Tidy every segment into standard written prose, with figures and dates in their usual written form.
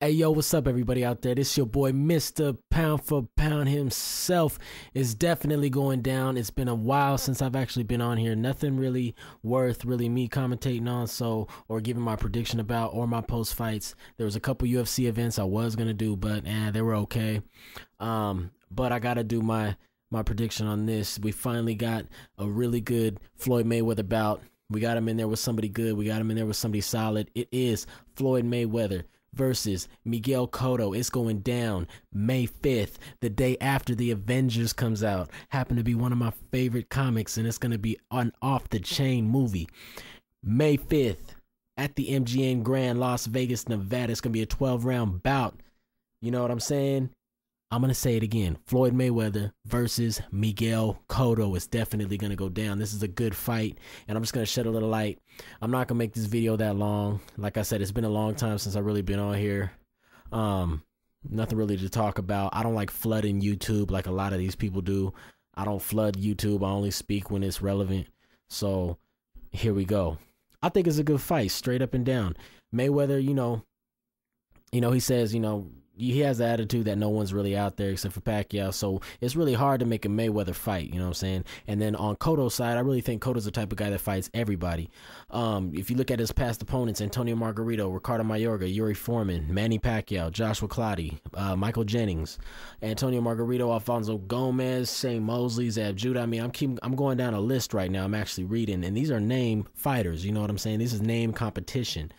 Hey, yo, what's up, everybody out there? This your boy, Mr. Pound for Pound himself. Is definitely going down. It's been a while since I've actually been on here. Nothing really worth me commentating on, or giving my prediction about, or my post fights. There was a couple UFC events I was gonna do, but they were okay. But I gotta do my prediction on this. We finally got a really good Floyd Mayweather bout. We got him in there with somebody good. We got him in there with somebody solid. It is Floyd Mayweather versus Miguel Cotto. It's going down May 5th, the day after the Avengers comes out. Happened to be one of my favorite comics, and it's going to be an off-the-chain movie. May 5th at the MGM Grand, Las Vegas, Nevada. It's going to be a 12-round bout. You know what I'm saying? I'm going to say it again. Floyd Mayweather versus Miguel Cotto is definitely going to go down. This is a good fight, and I'm just going to shed a little light. I'm not going to make this video that long. Like I said, it's been a long time since I've really been on here. Nothing really to talk about. I don't like flooding YouTube like a lot of these people do. I don't flood YouTube. I only speak when it's relevant. So here we go. I think it's a good fight, straight up and down. Mayweather, he says, he has the attitude that no one's really out there except for Pacquiao, so it's really hard to make a Mayweather fight, you know what I'm saying? And then on Cotto's side, I really think Cotto's the type of guy that fights everybody. If you look at his past opponents, Antonio Margarito, Ricardo Mayorga, Yuri Foreman, Manny Pacquiao, Joshua Clottey, Michael Jennings, Antonio Margarito, Alfonso Gomez, Shane Mosley, Zab Judah. I mean, I'm going down a list right now. I'm actually reading, and these are name fighters, you know what I'm saying? This is name competition.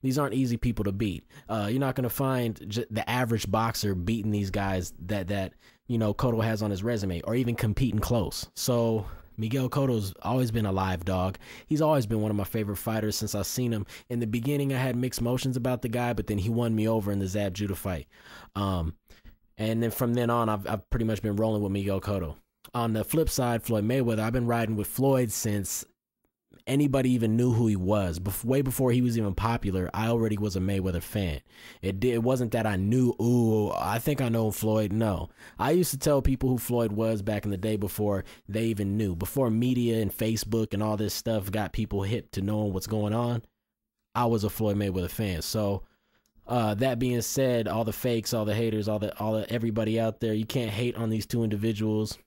These aren't easy people to beat. You're not going to find the average boxer beating these guys that Cotto has on his resume, or even competing close. So Miguel Cotto's always been a live dog. He's always been one of my favorite fighters since I've seen him. In the beginning, I had mixed emotions about the guy, but then he won me over in the Zab Judah fight. And then from then on, I've pretty much been rolling with Miguel Cotto. On the flip side, Floyd Mayweather, I've been riding with Floyd since anybody even knew who he was. Way before he was even popular, I already was a Mayweather fan. It wasn't that I knew, I think I know Floyd. No. I used to tell people who Floyd was back in the day before they even knew. Before media and Facebook and all this stuff got people hip to knowing what's going on, I was a Floyd Mayweather fan. So that being said, all the fakes, all the haters, all the everybody out there, you can't hate on these two individuals.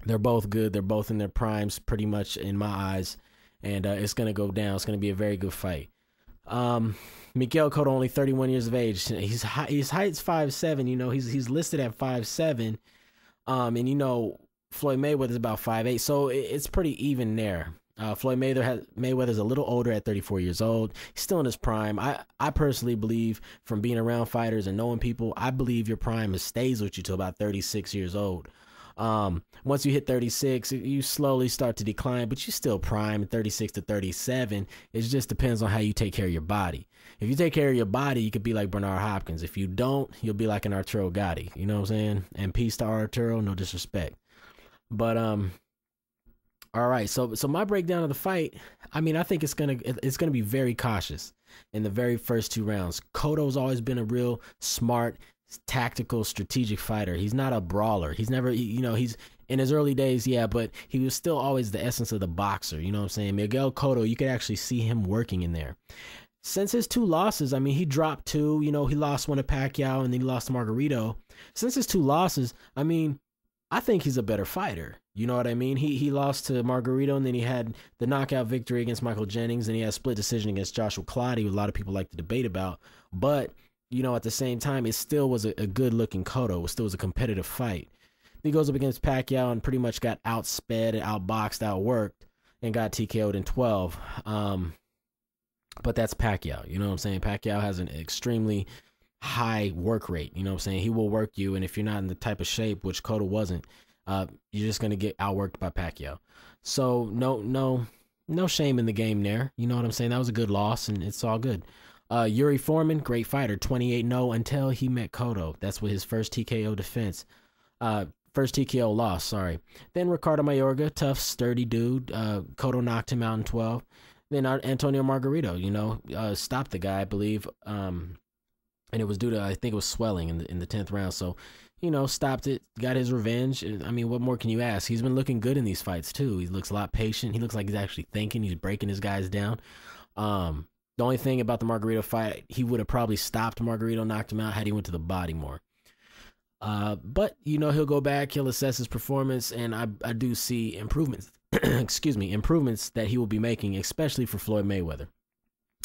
They're both good. They're both in their primes, pretty much in my eyes. And it's going to go down. It's going to be a very good fight. Miguel Cotto, only 31 years of age. His height's 5'7". He's listed at 5'7". And Floyd Mayweather's about 5'8". So it's pretty even there. Floyd Mayweather's a little older at 34 years old. He's still in his prime. I personally believe, from being around fighters and knowing people, I believe your prime stays with you till about 36 years old. Once you hit 36, you slowly start to decline, but you still prime 36 to 37. It just depends on how you take care of your body. If you take care of your body, you could be like Bernard Hopkins. If you don't, you'll be like an Arturo Gatti. You know what I'm saying? And peace to Arturo, no disrespect. But all right. So my breakdown of the fight, I mean, I think it's gonna be very cautious in the very first two rounds. Cotto's always been a real smart, tactical, strategic fighter. He's not a brawler. He's never, he's in his early days, yeah, but he was still always the essence of the boxer. You know what I'm saying? Miguel Cotto, you could actually see him working in there. Since his two losses, I mean, he dropped two. He lost one to Pacquiao, and then he lost to Margarito. Since his two losses, I mean, I think he's a better fighter. You know what I mean? He lost to Margarito, and then he had the knockout victory against Michael Jennings, and he had a split decision against Joshua Clottey, who a lot of people like to debate about. But at the same time, it still was a good-looking Cotto. It still was a competitive fight. He goes up against Pacquiao and pretty much got outsped, outboxed, outworked, and got TKO'd in 12. But that's Pacquiao. You know what I'm saying? Pacquiao has an extremely high work rate. You know what I'm saying? He will work you, and if you're not in the type of shape, which Cotto wasn't, you're just going to get outworked by Pacquiao. So no shame in the game there. You know what I'm saying? That was a good loss, and it's all good. Yuri Foreman, great fighter, 28-0 until he met Cotto. That's what his first TKO defense. First TKO loss, sorry. Then Ricardo Mayorga, tough, sturdy dude. Cotto knocked him out in 12. Then Antonio Margarito, stopped the guy, I believe. And it was due to, I think it was swelling in the 10th round. So, stopped it, got his revenge. I mean, what more can you ask? He's been looking good in these fights, too. He looks a lot patient. He looks like he's actually thinking. He's breaking his guys down. The only thing about the Margarito fight, he would have probably stopped Margarito, knocked him out had he went to the body more. But, you know, he'll go back, he'll assess his performance, and I do see improvements, excuse me, improvements that he will be making, especially for Floyd Mayweather.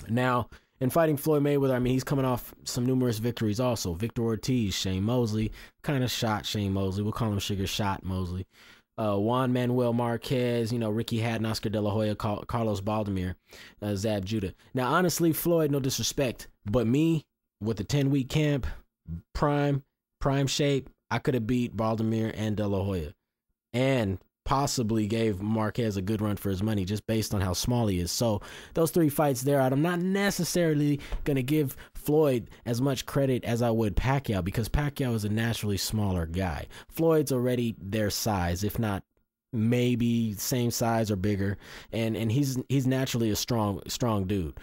Now, in fighting Floyd Mayweather, I mean, he's coming off some numerous victories also. Victor Ortiz, Shane Mosley, kind of shot Shane Mosley. We'll call him Sugar Shot Mosley. Juan Manuel Marquez, you know, Ricky Hatton, Oscar De La Hoya, Carlos Baldomir, Zab Judah. Now, honestly, Floyd, no disrespect, but me, with the 10-week camp, prime shape, I could have beat Baldomir and De La Hoya and possibly gave Marquez a good run for his money just based on how small he is. So those 3 fights there, I'm not necessarily going to give Floyd as much credit as I would Pacquiao, because Pacquiao is a naturally smaller guy. Floyd's already their size, if not maybe same size or bigger, and he's naturally a strong dude.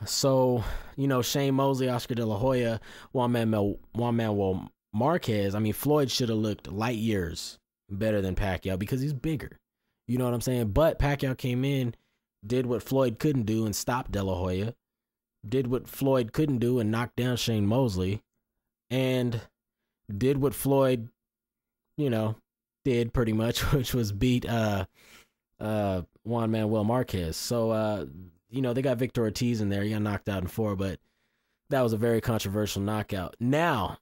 So, you know, Shane Mosley, Oscar De La Hoya, Juan Manuel Marquez, I mean, Floyd should have looked light years better than Pacquiao because he's bigger. You know what I'm saying? But Pacquiao came in, did what Floyd couldn't do and stopped De La Hoya, did what Floyd couldn't do and knocked down Shane Mosley, and did what Floyd, you know, did pretty much, which was beat Juan Manuel Marquez. So, you know, they got Victor Ortiz in there. He got knocked out in 4, but that was a very controversial knockout. Now,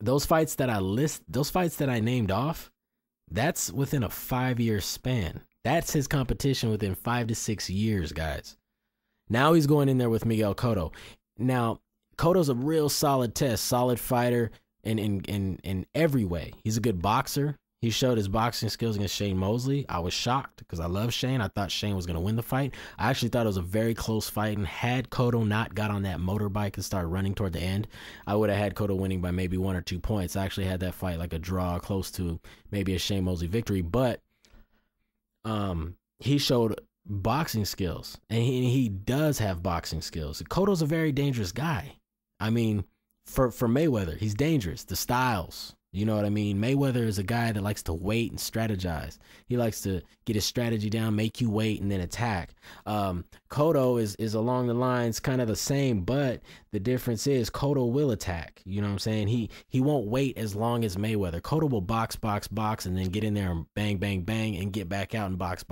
those fights that I named off, that's within a 5-year span. That's his competition within 5 to 6 years, guys. Now he's going in there with Miguel Cotto. Now, Cotto's a real solid test, solid fighter in every way. He's a good boxer. He showed his boxing skills against Shane Mosley. I was shocked because I love Shane. I thought Shane was going to win the fight. I actually thought it was a very close fight, and had Cotto not got on that motorbike and started running toward the end, I would have had Cotto winning by maybe 1 or 2 points. I actually had that fight like a draw, close to maybe a Shane Mosley victory, but he showed boxing skills, and he does have boxing skills. Cotto's a very dangerous guy. I mean, for Mayweather, he's dangerous. The styles. You know what I mean? Mayweather is a guy that likes to wait and strategize. He likes to get his strategy down, make you wait, and then attack. Cotto is along the lines kind of the same, but the difference is Cotto will attack. You know what I'm saying? He won't wait as long as Mayweather. Cotto will box, and then get in there and bang, bang, bang, and get back out and box.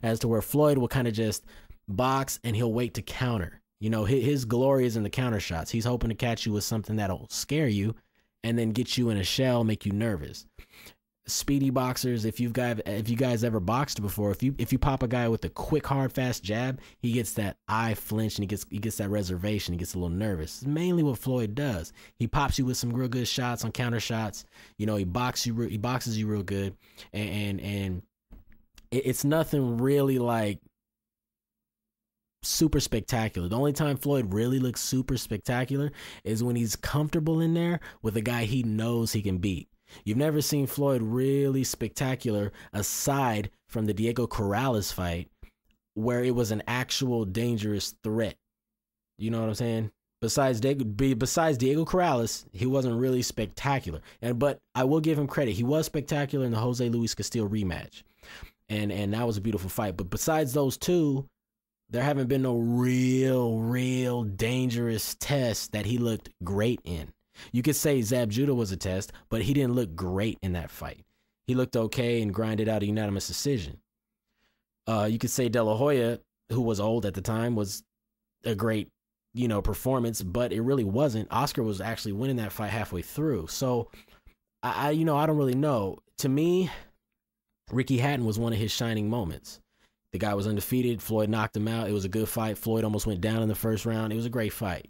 As to where Floyd will kind of just box, and he'll wait to counter. You know, his glory is in the counter shots. He's hoping to catch you with something that'll scare you, and then get you in a shell, make you nervous. Speedy boxers, if you guys ever boxed before, if you pop a guy with a quick, hard, fast jab, he gets that eye flinch, and he gets that reservation. He gets a little nervous. It's mainly what Floyd does. He pops you with some real good shots on counter shots. You know, he boxes you real good, and it's nothing really like super spectacular. The only time Floyd really looks super spectacular is when he's comfortable in there with a guy he knows he can beat. You've never seen Floyd really spectacular aside from the Diego Corrales fight, where it was an actual dangerous threat. You know what I'm saying? Besides Diego Corrales, he wasn't really spectacular. But I will give him credit. He was spectacular in the Jose Luis Castillo rematch. And that was a beautiful fight. But besides those two, there haven't been no real dangerous tests that he looked great in. You could say Zab Judah was a test, but he didn't look great in that fight. He looked okay and grinded out a unanimous decision. You could say De La Hoya, who was old at the time, was a great, performance, but it really wasn't. Oscar was actually winning that fight halfway through. So I don't really know. To me, Ricky Hatton was one of his shining moments. The guy was undefeated. Floyd knocked him out. It was a good fight. Floyd almost went down in the first round. It was a great fight.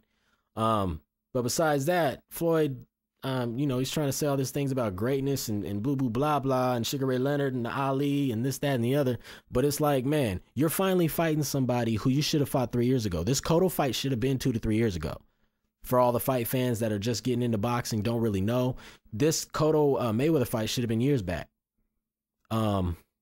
But besides that, Floyd, he's trying to say all these things about greatness and blah, blah, and Sugar Ray Leonard and Ali and this, that, and the other. But it's like, man, you're finally fighting somebody who you should have fought 3 years ago. This Cotto fight should have been 2 to 3 years ago. For all the fight fans that are just getting into boxing, don't really know, this Cotto Mayweather fight should have been years back.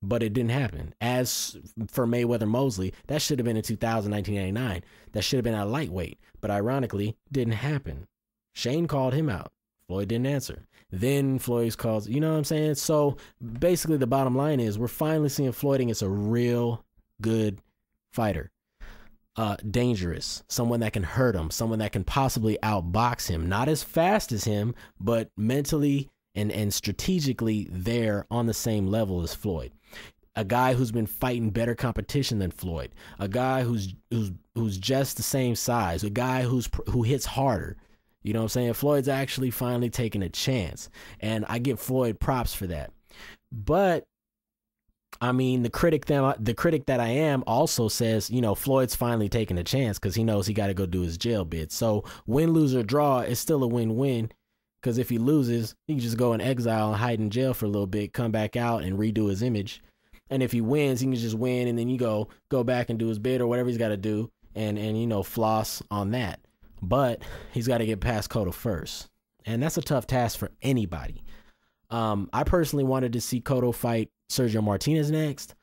But it didn't happen. As for Mayweather Mosley, that should have been in 1999. That should have been at lightweight. But ironically, didn't happen. Shane called him out. Floyd didn't answer. Then Floyd's calls, you know what I'm saying? So basically the bottom line is we're finally seeing Floyd against a real good fighter. Dangerous, someone that can hurt him, someone that can possibly outbox him. Not as fast as him, but mentally and strategically they're on the same level as Floyd. A guy who's been fighting better competition than Floyd. A guy who's just the same size. A guy who hits harder. You know what I'm saying? Floyd's actually finally taking a chance, and I give Floyd props for that. But I mean, the critic that I am also says, you know, Floyd's finally taking a chance because he knows he got to go do his jail bid. So win, lose, or draw is still a win-win, because if he loses, he can just go in exile and hide in jail for a little bit, come back out and redo his image. And if he wins, he can just win, and then you go back and do his bid or whatever he's got to do, and you know, floss on that. But he's got to get past Cotto first, and that's a tough task for anybody. I personally wanted to see Cotto fight Sergio Martinez next,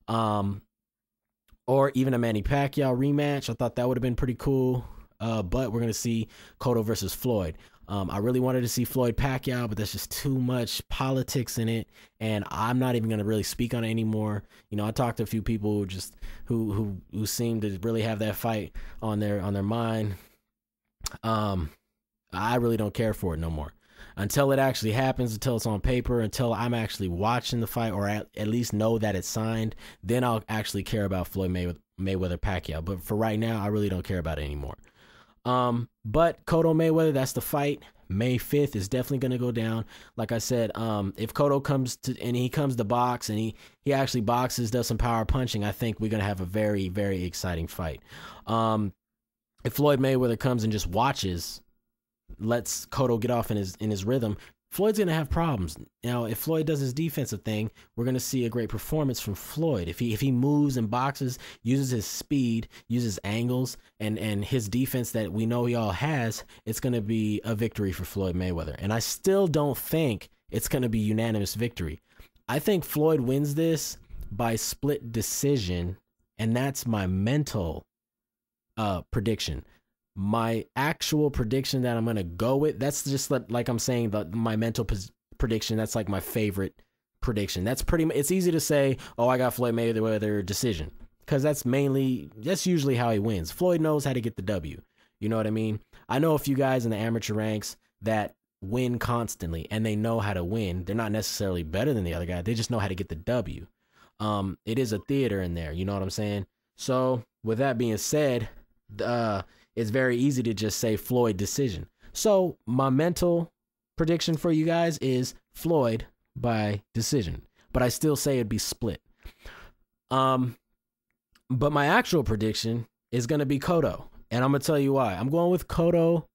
or even a Manny Pacquiao rematch. I thought that would have been pretty cool, but we're going to see Cotto versus Floyd. I really wanted to see Floyd Pacquiao, but there's just too much politics in it, and I'm not even going to really speak on it anymore. You know, I talked to a few people who seem to really have that fight on their mind. I really don't care for it no more. Until it actually happens, until it's on paper, until I'm actually watching the fight, or at least know that it's signed, then I'll actually care about Floyd Mayweather Pacquiao. But for right now, I really don't care about it anymore. But Cotto Mayweather, that's the fight. May 5th is definitely going to go down. Like I said, if Cotto comes to box, and he actually boxes, does some power punching, I think we're going to have a very, very exciting fight. If Floyd Mayweather comes and just watches, lets Cotto get off in his rhythm, Floyd's going to have problems. Now, if Floyd does his defensive thing, we're going to see a great performance from Floyd. If he moves and boxes, uses his speed, uses angles, and his defense that we know he all has, it's going to be a victory for Floyd Mayweather. And I still don't think it's going to be unanimous victory. I think Floyd wins this by split decision, and that's my mental prediction. My actual prediction that I'm going to go with, that's just like I'm saying, my mental prediction, that's like my favorite prediction. That's it's easy to say, oh, I got Floyd Mayweather decision, because that's usually how he wins. Floyd knows how to get the W. You know what I mean? I know a few guys in the amateur ranks that win constantly, and they know how to win. They're not necessarily better than the other guy. They just know how to get the W. It is a theater in there. You know what I'm saying? So with that being said, it's very easy to just say Floyd decision. So my mental prediction for you guys is Floyd by decision, but I still say it'd be split. But my actual prediction is going to be Cotto, and I'm going to tell you why. I'm going with Cotto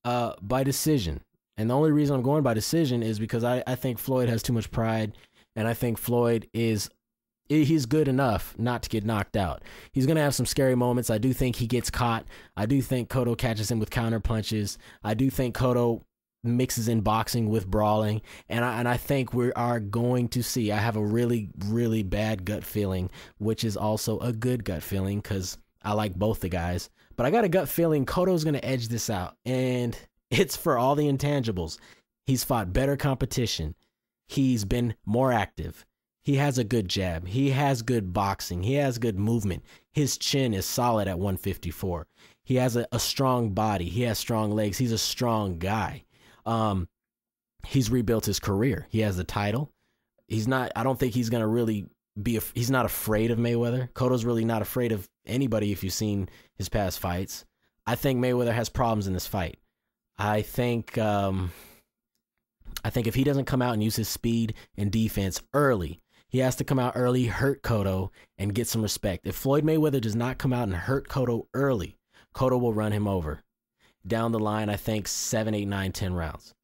by decision. And the only reason I'm going by decision is because I think Floyd has too much pride, and I think Floyd he's good enough not to get knocked out. He's going to have some scary moments. I do think he gets caught. I do think Cotto catches him with counter punches. I do think Cotto mixes in boxing with brawling. And I think we are going to see, I have a really, really bad gut feeling, which is also a good gut feeling because I like both the guys. But I got a gut feeling Cotto's going to edge this out. And it's for all the intangibles. He's fought better competition. He's been more active. He has a good jab. He has good boxing. He has good movement. His chin is solid at 154. He has a strong body. He has strong legs. He's a strong guy. He's rebuilt his career. He has the title. I don't think he's going to really he's not afraid of Mayweather. Cotto's really not afraid of anybody if you've seen his past fights. I think Mayweather has problems in this fight. I think if he doesn't come out and use his speed and defense early, he has to come out early, hurt Cotto, and get some respect. If Floyd Mayweather does not come out and hurt Cotto early, Cotto will run him over. Down the line, I think 7, 8, 9, 10 rounds.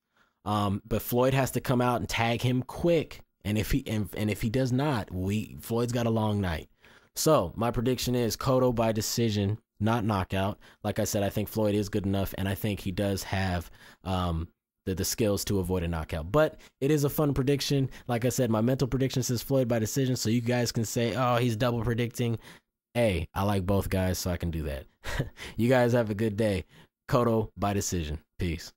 But Floyd has to come out and tag him quick. And if he does not, Floyd's got a long night. So my prediction is Cotto by decision, not knockout. Like I said, I think Floyd is good enough, and I think he does have the skills to avoid a knockout. But it is a fun prediction. Like I said, my mental prediction says Floyd by decision, so you guys can say, oh, he's double predicting. Hey, I like both guys, so I can do that. You guys have a good day. Cotto by decision. Peace.